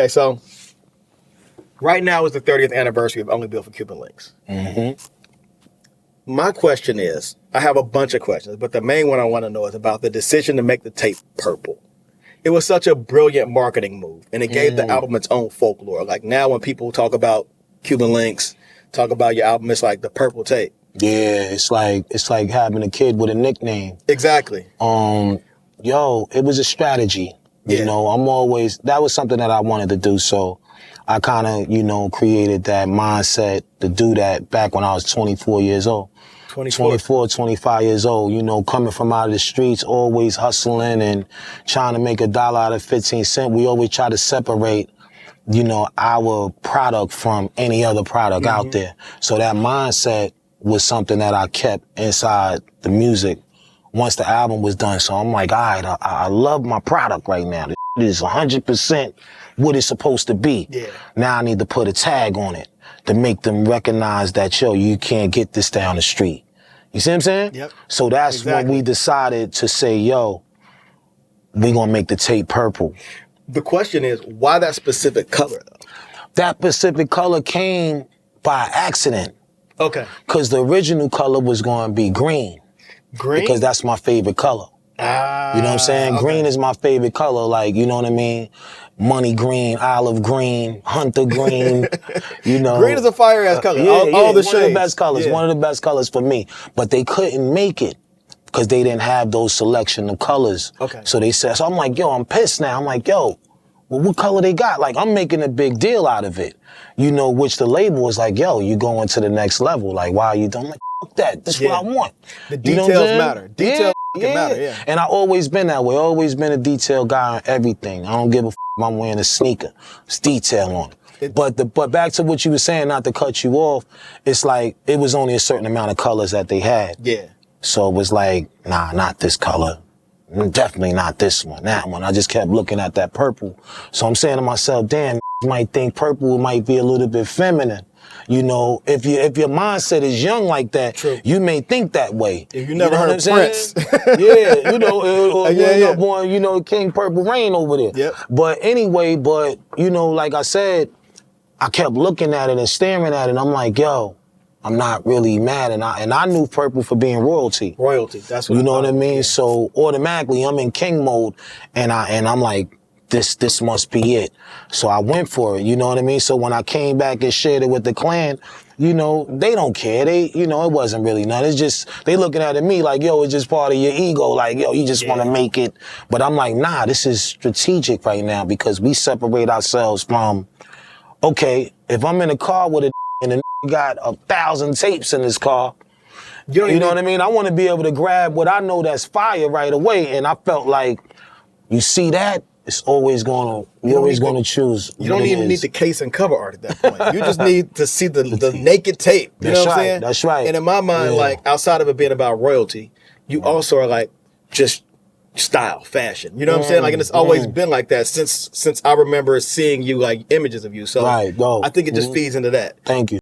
Okay, so right now is the 30th anniversary of Only Built for Cuban Links. Mm-hmm. My question is, I have a bunch of questions, but the main one I want to know is about the decision to make the tape purple. It was such a brilliant marketing move, and it gave the album its own folklore. Like now when people talk about Cuban Links, talk about your album, it's like the purple tape. Yeah, it's like having a kid with a nickname. Exactly. Yo, it was a strategy. You know, that was something that I wanted to do. So I kind of, created that mindset to do that back when I was 24 years old. 24, 25 years old, coming from out of the streets, always hustling and trying to make $1 out of 15 cents. We always try to separate, our product from any other product out there. So that mindset was something that I kept inside the music once the album was done. So I'm like, all right, I love my product right now. This is 100% what it's supposed to be. Yeah. Now I need to put a tag on it to make them recognize that, you can't get this down the street. You see what I'm saying? Yep. So that's when we decided to say, we gonna make the tape purple. The question is, why that specific color, though? That specific color came by accident. Okay. Because the original color was gonna be green. Green? Because that's my favorite color. You know what I'm saying? Okay. Green is my favorite color, like, you know what I mean? Money green, olive green, hunter green, Green is a fire-ass color. Yeah, all the one of the best colors, Yeah. one of the best colors for me. But they couldn't make it because they didn't have those selection of colors. Okay. So they said, so I'm like, I'm pissed now. I'm like, well, what color they got? Like, I'm making a big deal out of it. Which the label was like, you going to the next level. Like, why are you doing? I'm like, fuck that. This is what I want. The details matter. Details matter, yeah. And I always been that way. Always been a detail guy on everything. I don't give a f if I'm wearing a sneaker. It's detail on it. But back to what you were saying, not to cut you off, it's like it was only a certain amount of colors that they had. Yeah. So it was like, nah, not this color. Definitely not this one, that one. I just kept looking at that purple. So I'm saying to myself, damn, you might think purple might be a little bit feminine. If your mindset is young like that, True. You may think that way. If you never heard of Prince. Yeah, or yeah. Up on, King Purple Rain over there. Yep. But anyway, like I said, I kept looking at it and staring at it, and I'm like, I'm not really mad. And I knew purple for being royalty. Royalty, that's what You know what I mean? Yeah. So automatically I'm in king mode, and I'm like, this must be it. So I went for it, you know what I mean? So when I came back and shared it with the clan, they don't care. It wasn't really nothing. It's just, they looking at me like, it's just part of your ego. Like, you just want to make it. But I'm like, nah, this is strategic right now because we separate ourselves from, okay, if I'm in a car with a and the got 1,000 tapes in his car, you know what I mean? I want to be able to grab what I know that's fire right away. And I felt like, you see that? It's always you're always going to choose. You don't even need the case and cover art at that point. You just need to see the naked tape. You know what I'm saying? That's right. And in my mind, like outside of it being about royalty, you also are like just style, fashion. You know what I'm saying? Like, and it's always been like that since I remember seeing you, like images of you. So right, I think it just feeds into that. Thank you.